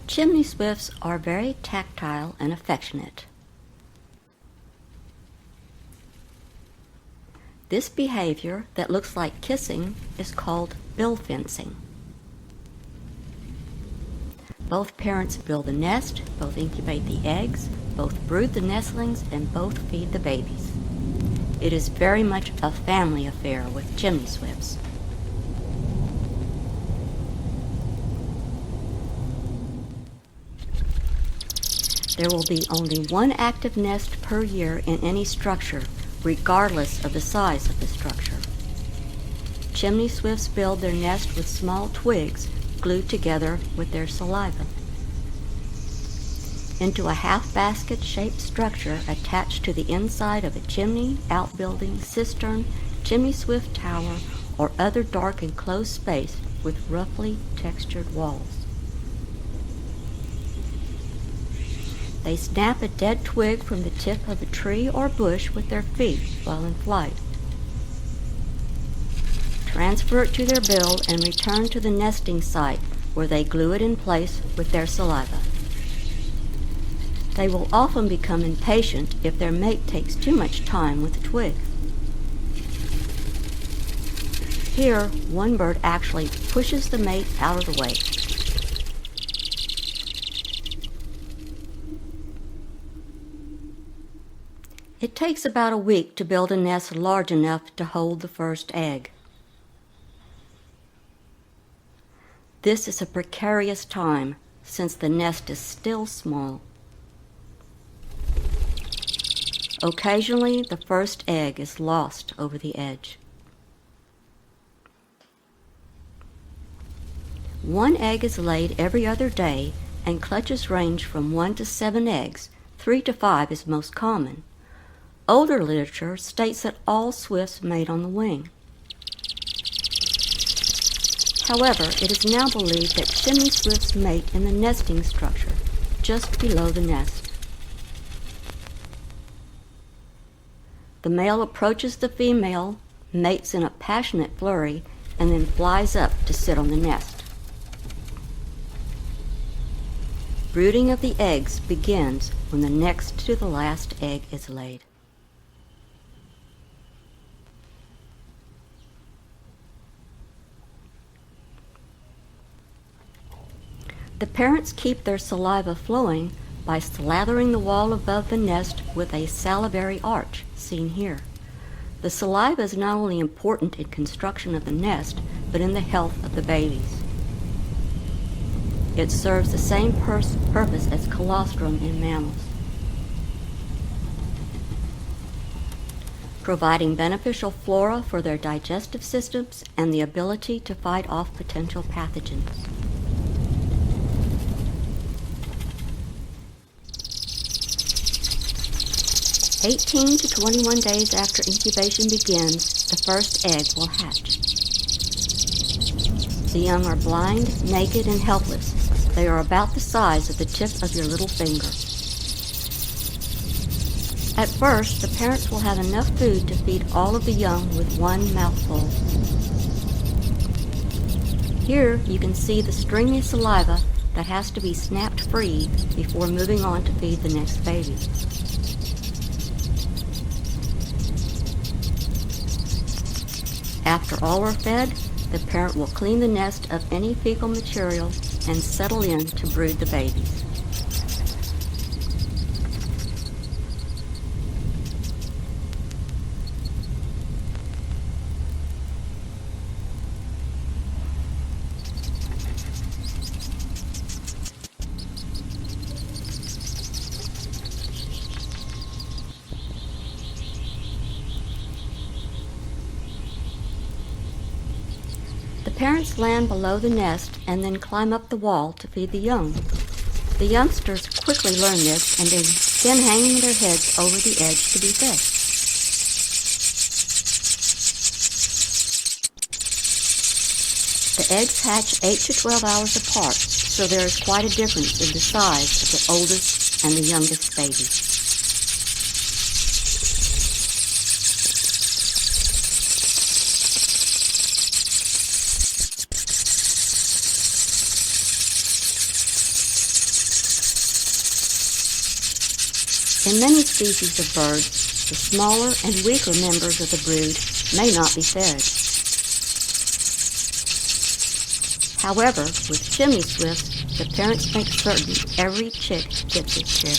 Chimney swifts are very tactile and affectionate. This behavior that looks like kissing is called bill fencing. Both parents build the nest, both incubate the eggs, both brood the nestlings, and both feed the babies. It is very much a family affair with chimney swifts. There will be only one active nest per year in any structure, regardless of the size of the structure. Chimney swifts build their nest with small twigs glued together with their saliva. Into a half-basket-shaped structure attached to the inside of a chimney, outbuilding, cistern, chimney swift tower, or other dark enclosed space with roughly textured walls. They snap a dead twig from the tip of a tree or bush with their feet while in flight, transfer it to their bill, and return to the nesting site where they glue it in place with their saliva. They will often become impatient if their mate takes too much time with the twig. Here, one bird actually pushes the mate out of the way. It takes about a week to build a nest large enough to hold the first egg. This is a precarious time since the nest is still small. Occasionally, the first egg is lost over the edge. One egg is laid every other day, and clutches range from 1 to 7 eggs. 3 to 5 is most common. Older literature states that all swifts mate on the wing. However, it is now believed that chimney swifts mate in the nesting structure, just below the nest. The male approaches the female, mates in a passionate flurry, and then flies up to sit on the nest. Brooding of the eggs begins when the next to the last egg is laid. The parents keep their saliva flowing by slathering the wall above the nest with a salivary arch, seen here. The saliva is not only important in construction of the nest, but in the health of the babies. It serves the same purpose as colostrum in mammals, providing beneficial flora for their digestive systems and the ability to fight off potential pathogens. "18 to 21 days after incubation begins, the first egg will hatch. The young are blind, naked, and helpless. They are about the size of the tip of your little finger. At first, the parents will have enough food to feed all of the young with one mouthful. Here you can see the stringy saliva that has to be snapped free before moving on to feed the next baby. After all are fed, the parent will clean the nest of any fecal material and settle in to brood the babies. The parents land below the nest and then climb up the wall to feed the young. The youngsters quickly learn this and begin hanging their heads over the edge to be fed. The eggs hatch 8 to 12 hours apart, so there is quite a difference in the size of the oldest and the youngest babies. In many species of birds, the smaller and weaker members of the brood may not be fed. However, with chimney swifts, the parents make certain every chick gets its share.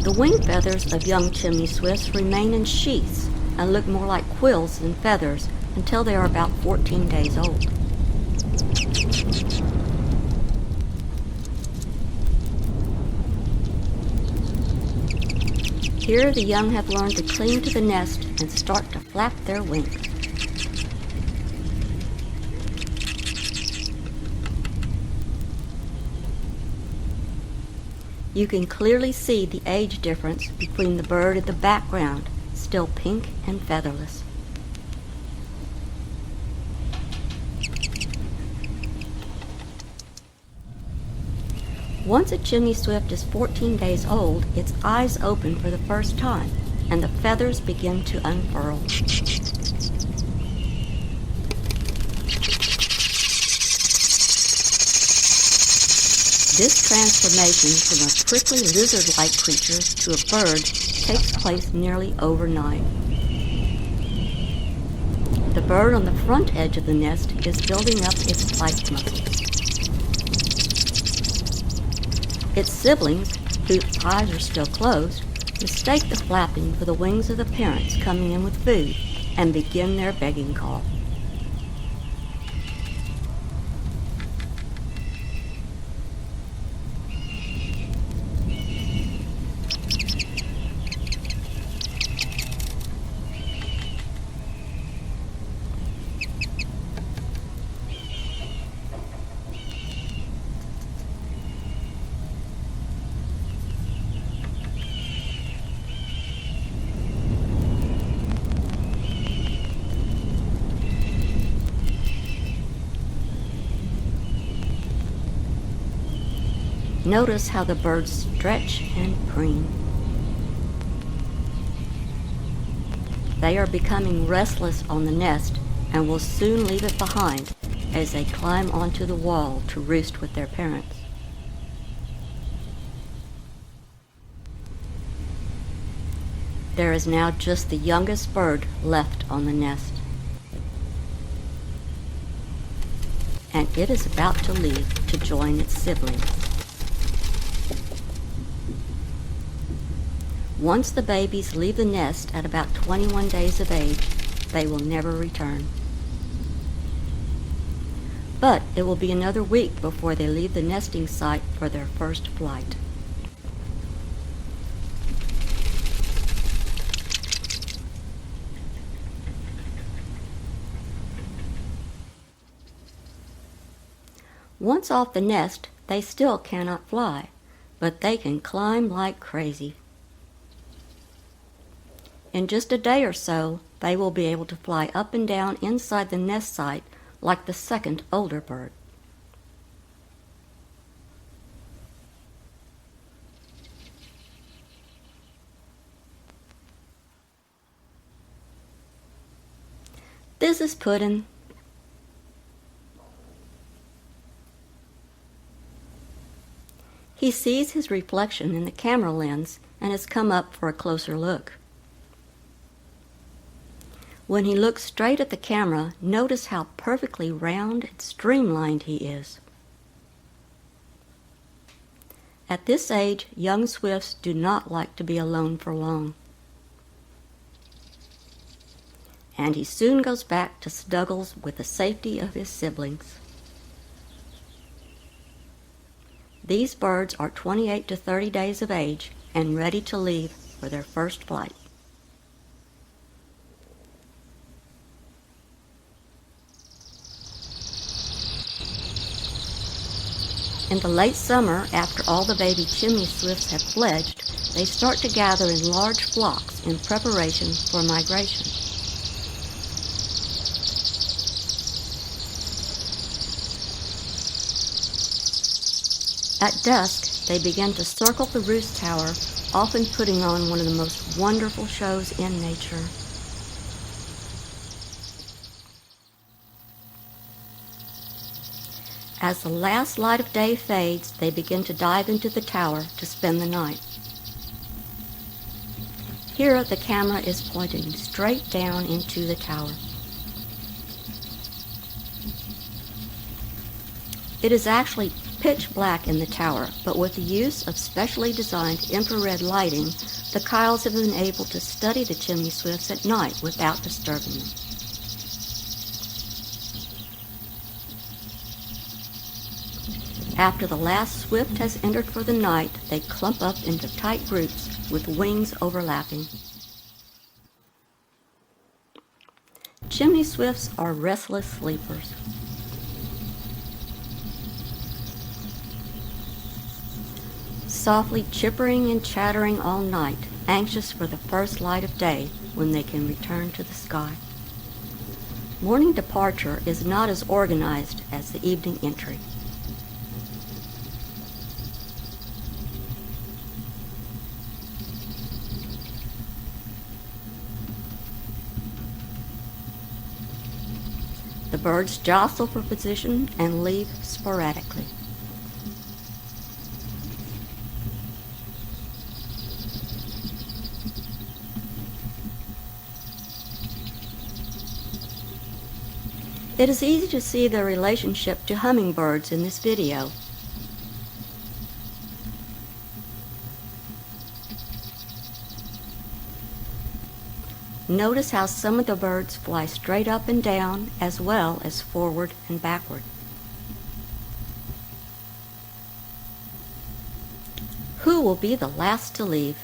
The wing feathers of young chimney swifts remain in sheaths and look more like quills than feathers until they are about 14 days old. Here the young have learned to cling to the nest and start to flap their wings. You can clearly see the age difference between the bird in the background, still pink and featherless. Once a chimney swift is 14 days old, its eyes open for the first time, and the feathers begin to unfurl. This transformation from a prickly lizard-like creature to a bird takes place nearly overnight. The bird on the front edge of the nest is building up its flight muscles. Its siblings, whose eyes are still closed, mistake the flapping for the wings of the parents coming in with food and begin their begging call. Notice how the birds stretch and preen. They are becoming restless on the nest and will soon leave it behind as they climb onto the wall to roost with their parents. There is now just the youngest bird left on the nest, and it is about to leave to join its siblings. Once the babies leave the nest at about 21 days of age, they will never return. But it will be another week before they leave the nesting site for their first flight. Once off the nest, they still cannot fly, but they can climb like crazy. In just a day or so, they will be able to fly up and down inside the nest site like the second older bird. This is Puddin'. He sees his reflection in the camera lens and has come up for a closer look. When he looks straight at the camera, notice how perfectly round and streamlined he is. At this age, young swifts do not like to be alone for long. And he soon goes back to snuggles with the safety of his siblings. These birds are 28 to 30 days of age and ready to leave for their first flight. In the late summer, after all the baby chimney swifts have fledged, they start to gather in large flocks in preparation for migration. At dusk, they begin to circle the roost tower, often putting on one of the most wonderful shows in nature. As the last light of day fades, they begin to dive into the tower to spend the night. Here, the camera is pointing straight down into the tower. It is actually pitch black in the tower, but with the use of specially designed infrared lighting, the Kyles have been able to study the chimney swifts at night without disturbing them. After the last swift has entered for the night, they clump up into tight groups with wings overlapping. Chimney swifts are restless sleepers. Softly chippering and chattering all night, anxious for the first light of day when they can return to the sky. Morning departure is not as organized as the evening entry. The birds jostle for position and leave sporadically. It is easy to see their relationship to hummingbirds in this video. Notice how some of the birds fly straight up and down as well as forward and backward. Who will be the last to leave?